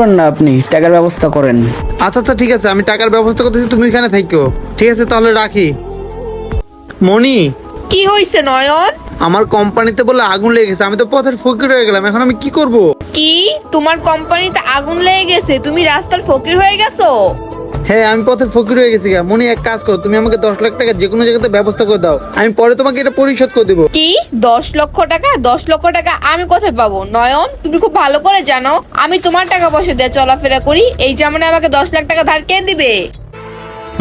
করেন না, আপনি টাকার ব্যবস্থা করেন। আচ্ছা আচ্ছা ঠিক আছে, আমি টাকার ব্যবস্থা করতেছি, তুমি এখানে থাকো। ঠিক আছে তাহলে রাখি। মনি, কি হইছে নয়ন? আমার কোম্পানিতে বলে আগুন লেগে গেছে, আমি তো পথের ফকির হয়ে গেলাম, এখন আমি কি করব? কি তোমার কোম্পানিতে আগুন লেগে গেছে, তুমি রাস্তার ফকির হয়ে গেছো? হ্যাঁ আমি পথের ফকির হয়ে গেছি গা। মনি এক কাজ করো, তুমি আমাকে 10 লাখ টাকা যে কোনো জায়গাতে ব্যবস্থা করে দাও, আমি পরে তোমাকে এটা পরিশোধ করে দেবো। কি 10 লক্ষ টাকা? 10 লক্ষ টাকা আমি কোথায় পাবো নয়ন? তুমি খুব ভালো করে জানো আমি তোমার টাকা পয়সা দিয়ে চলাফেরা করি, এই জামানে আমাকে 10 লাখ টাকা ধার কে দিবে?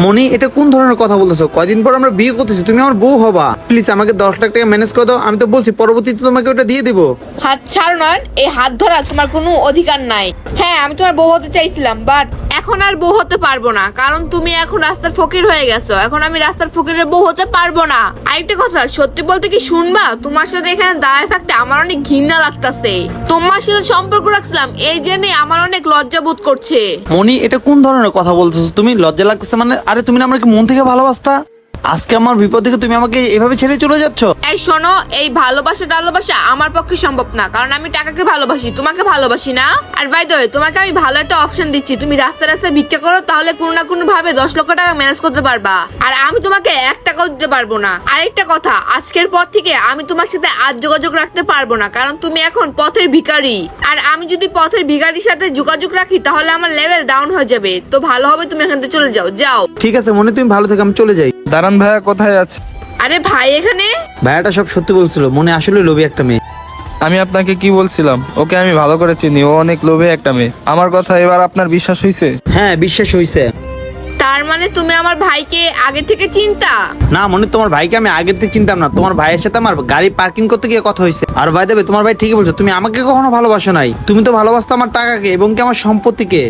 মনি এটা কোন ধরনের কথা বলতেছো? কয়দিন পর আমরা বিয়ে করতেছি, তুমি আমার বউ হবা। প্লিজ আমাকে 10 লাখ টাকা ম্যানেজ করে দাও, আমি তো বলছি পরবর্তীতে তোমাকে ওটা দিয়ে দিবো। হাত ছাড়ো নয়ন, এই হাত ধরা তোমার কোনো অধিকার নাই। হ্যাঁ আমি তোমার বউ হতে চাইছিলাম, বাট এখন আর বউ হতে পারবো না, কারণ তুমি এখন রাস্তার ফকির হয়ে গেছো। এখন আমি রাস্তার ফকিরের বউ হতে পারবো না। আরেকটা কথা সত্যি বলতে কি শুনবা, তোমার সাথে এখানে দাঁড়ায় থাকতে আমার অনেক ঘৃণা লাগতাছে। তোমার সাথে সম্পর্ক রাখছিলাম এই জেনে আমার অনেক লজ্জা বোধ করছে। মনি এটা কোন ধরনের কথা বলতেছো তুমি? লজ্জা লাগতেছে মানে? আরে তুমি না আমাকে মন থেকে ভালোবাসতা, আজকে আমার বিপদ থেকে তুমি আমাকে এভাবে ছেড়ে চলে যাচ্ছ। এই শোনো, এই ভালোবাসা আমার পক্ষে সম্ভব না, কারণ আমি টাকাকে ভালোবাসি, তোমাকে ভালোবাসি না। আর বাই দ্য ওয়ে তোমাকে আমি ভালো একটা অপশন দিচ্ছি, তুমি রাস্তায় রাস্তায় ভিক্ষা করো, তাহলে কোনো না কোনো ভাবে 10 লক্ষ টাকা ম্যানেজ করতে পারবা। আর আমি তোমাকে 1 টাকাও দিতে পারবো না। আরেকটা কথা, আজকের পর থেকে আমি তোমার সাথে আর যোগাযোগ রাখতে পারবো না, কারণ তুমি এখন পথের ভিখারি। আর আমি যদি পথের ভিখারির সাথে যোগাযোগ রাখি তাহলে আমার লেভেল ডাউন হয়ে যাবে। তো ভালো হবে তুমি এখান থেকে চলে যাও, যাও। ঠিক আছে মনি, তুমি ভালো থেকো, আমি চলে যাই। দাঁড়ান ভাইয়া, কোথায় আছে? আরে ভাই এখানে। ভাইয়াটা সব সত্যি বলছিল, মনে আসলে লোভী একটা মেয়ে। আমি আপনাকে কি বলছিলাম, ওকে আমি ভালো করে চিনি, ও অনেক লোভে একটা মেয়ে। আমার কথা এবার আপনার বিশ্বাস হয়েছে? হ্যাঁ বিশ্বাস হয়েছে। তার মানে তুমি আমার ভাইকে আগে থেকে চিন্তা? না মনে, তোমার ভাইকে আমি আগে থেকে চিনতাম না, তোমার ভাইয়ের সাথে আমার গাড়ি পার্কিং করতে গিয়ে কথা হয়েছে। আর ভাই দেবে, তোমার ভাই ঠিকই বলছো, তুমি আমাকে কখনো ভালোবাসো নাই, তুমি তো ভালোবাসতো আমার টাকাকে এবং কি আমার সম্পত্তিকে।